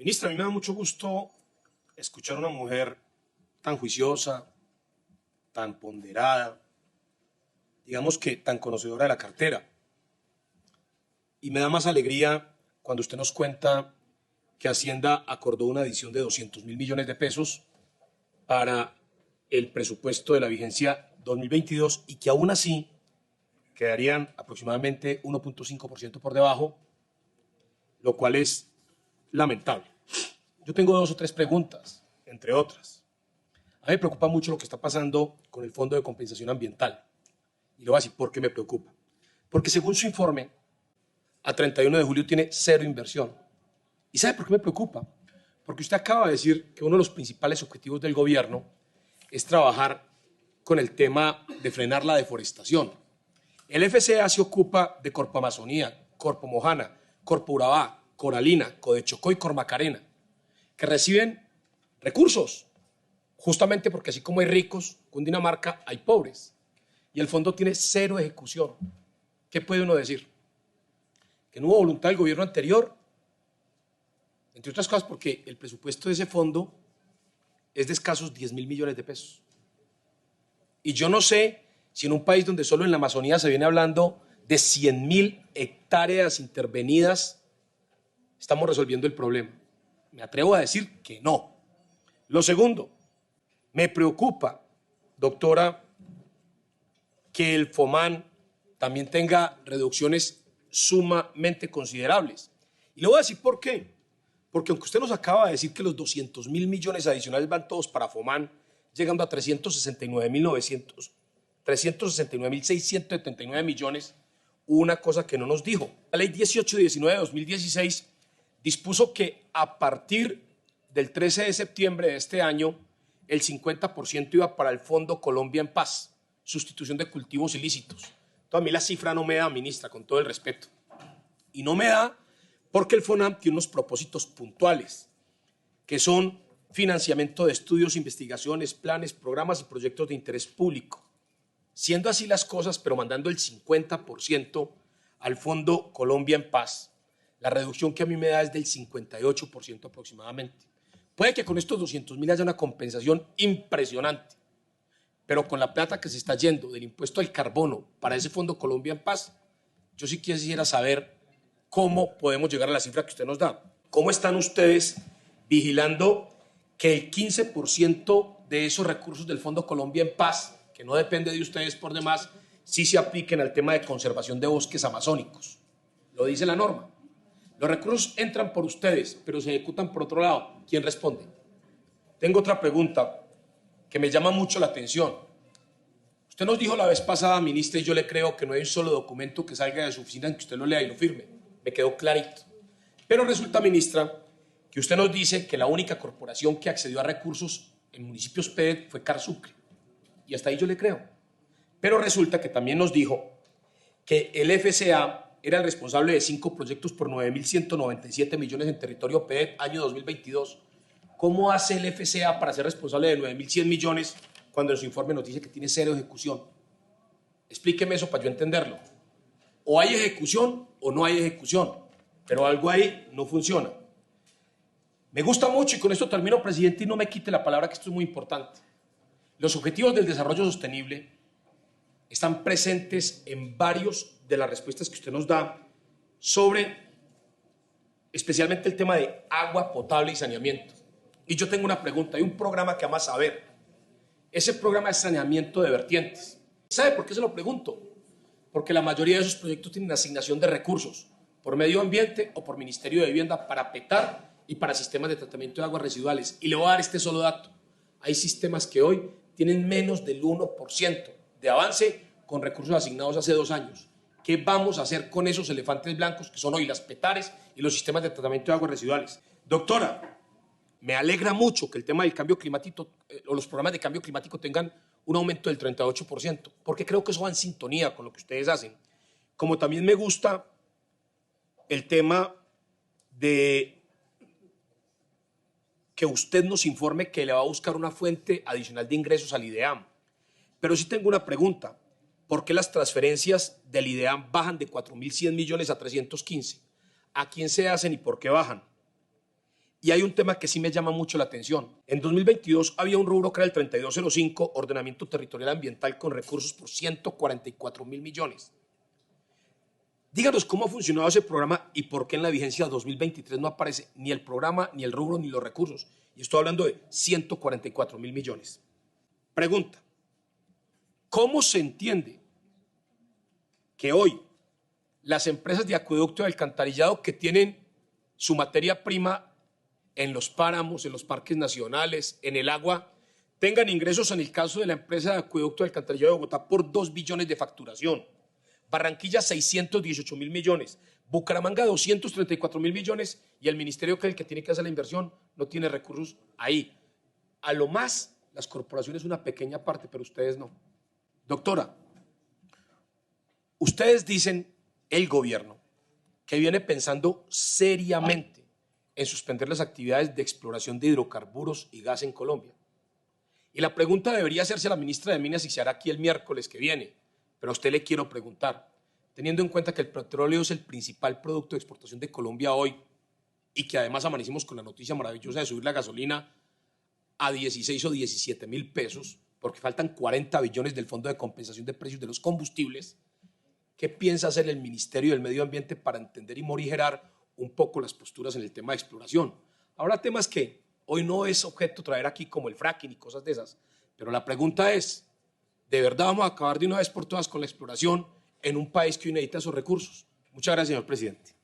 Ministra, a mí me da mucho gusto escuchar a una mujer tan juiciosa, tan ponderada, digamos que tan conocedora de la cartera. Y me da más alegría cuando usted nos cuenta que Hacienda acordó una adición de 200.000 millones de pesos para el presupuesto de la vigencia 2022 y que aún así quedarían aproximadamente 1.5% por debajo, lo cual es lamentable. Yo tengo dos o tres preguntas, entre otras. A mí me preocupa mucho lo que está pasando con el Fondo de Compensación Ambiental. Y le voy a decir por qué me preocupa. Porque según su informe, a 31 de julio tiene cero inversión. ¿Y sabe por qué me preocupa? Porque usted acaba de decir que uno de los principales objetivos del gobierno es trabajar con el tema de frenar la deforestación. El FCA se ocupa de Corpo Amazonía, Corpo Mojana, Corpo Urabá, Coralina, Codechocó y Cormacarena, que reciben recursos, justamente porque así como hay ricos, con Cundinamarca hay pobres. Y el fondo tiene cero ejecución. ¿Qué puede uno decir? Que no hubo voluntad del gobierno anterior, entre otras cosas porque el presupuesto de ese fondo es de escasos 10.000 millones de pesos. Y yo no sé si en un país donde solo en la Amazonía se viene hablando de 100.000 hectáreas intervenidas, estamos resolviendo el problema. Me atrevo a decir que no. Lo segundo, me preocupa, doctora, que el FOMAN también tenga reducciones sumamente considerables. Y le voy a decir por qué. Porque aunque usted nos acaba de decir que los 200.000 millones adicionales van todos para FOMAN, llegando a 369.679 millones, hubo una cosa que no nos dijo. La ley 1819 de 2016 dispuso que a partir del 13 de septiembre de este año, el 50% iba para el Fondo Colombia en Paz, sustitución de cultivos ilícitos. Entonces, a mí la cifra no me da, ministra, con todo el respeto. Y no me da porque el FONAM tiene unos propósitos puntuales, que son financiamiento de estudios, investigaciones, planes, programas y proyectos de interés público. Siendo así las cosas, pero mandando el 50% al Fondo Colombia en Paz, la reducción que a mí me da es del 58% aproximadamente. Puede que con estos 200.000 haya una compensación impresionante, pero con la plata que se está yendo del impuesto al carbono para ese Fondo Colombia en Paz, yo sí quisiera saber cómo podemos llegar a la cifra que usted nos da. ¿Cómo están ustedes vigilando que el 15% de esos recursos del Fondo Colombia en Paz, que no depende de ustedes por demás, sí se apliquen al tema de conservación de bosques amazónicos? Lo dice la norma. Los recursos entran por ustedes, pero se ejecutan por otro lado. ¿Quién responde? Tengo otra pregunta que me llama mucho la atención. Usted nos dijo la vez pasada, ministra, y yo le creo que no hay un solo documento que salga de su oficina en que usted lo lea y lo firme. Me quedó clarito. Pero resulta, ministra, que usted nos dice que la única corporación que accedió a recursos en municipios PED fue Carsucre. Y hasta ahí yo le creo. Pero resulta que también nos dijo que el FCA era el responsable de 5 proyectos por 9.197 millones en territorio PED año 2022. ¿Cómo hace el FCA para ser responsable de 9.100 millones cuando en su informe nos dice que tiene cero ejecución? Explíqueme eso para yo entenderlo. O hay ejecución o no hay ejecución, pero algo ahí no funciona. Me gusta mucho, y con esto termino, presidente, y no me quite la palabra, que esto es muy importante. Los objetivos del desarrollo sostenible están presentes en varios de las respuestas que usted nos da sobre especialmente el tema de agua potable y saneamiento. Y yo tengo una pregunta, hay un programa que ama saber, ese programa de saneamiento de vertientes. ¿Sabe por qué se lo pregunto? Porque la mayoría de esos proyectos tienen asignación de recursos por medio ambiente o por Ministerio de Vivienda para PETAR y para sistemas de tratamiento de aguas residuales. Y le voy a dar este solo dato. Hay sistemas que hoy tienen menos del 1% de avance con recursos asignados hace 2 años. ¿Qué vamos a hacer con esos elefantes blancos que son hoy las PETARes y los sistemas de tratamiento de aguas residuales? Doctora, me alegra mucho que el tema del cambio climático o los programas de cambio climático tengan un aumento del 38%, porque creo que eso va en sintonía con lo que ustedes hacen. Como también me gusta el tema de que usted nos informe que le va a buscar una fuente adicional de ingresos al IDEAM. Pero sí tengo una pregunta. ¿Por qué las transferencias del IDEAM bajan de 4.100 millones a 315? ¿A quién se hacen y por qué bajan? Y hay un tema que sí me llama mucho la atención. En 2022 había un rubro que era el 3205, Ordenamiento Territorial Ambiental con recursos por 144.000 millones. Díganos cómo ha funcionado ese programa y por qué en la vigencia 2023 no aparece ni el programa, ni el rubro, ni los recursos. Y estoy hablando de 144.000 millones. Pregunta, ¿cómo se entiende que hoy las empresas de acueducto y alcantarillado que tienen su materia prima en los páramos, en los parques nacionales, en el agua, tengan ingresos en el caso de la empresa de acueducto y alcantarillado de Bogotá por 2 billones de facturación? Barranquilla 618.000 millones, Bucaramanga 234.000 millones y el ministerio que es el que tiene que hacer la inversión no tiene recursos ahí. A lo más, las corporaciones una pequeña parte, pero ustedes no. Doctora, ustedes dicen, el gobierno, que viene pensando seriamente en suspender las actividades de exploración de hidrocarburos y gas en Colombia. Y la pregunta debería hacerse a la ministra de Minas y se hará aquí el miércoles que viene. Pero a usted le quiero preguntar, teniendo en cuenta que el petróleo es el principal producto de exportación de Colombia hoy y que además amanecimos con la noticia maravillosa de subir la gasolina a 16 o 17.000 pesos, porque faltan 40 billones del Fondo de Compensación de Precios de los Combustibles, ¿qué piensa hacer el Ministerio del Medio Ambiente para entender y morigerar un poco las posturas en el tema de exploración? Habrá temas que hoy no es objeto traer aquí como el fracking y cosas de esas, pero la pregunta es, ¿de verdad vamos a acabar de una vez por todas con la exploración en un país que hoy necesita esos recursos? Muchas gracias, señor presidente.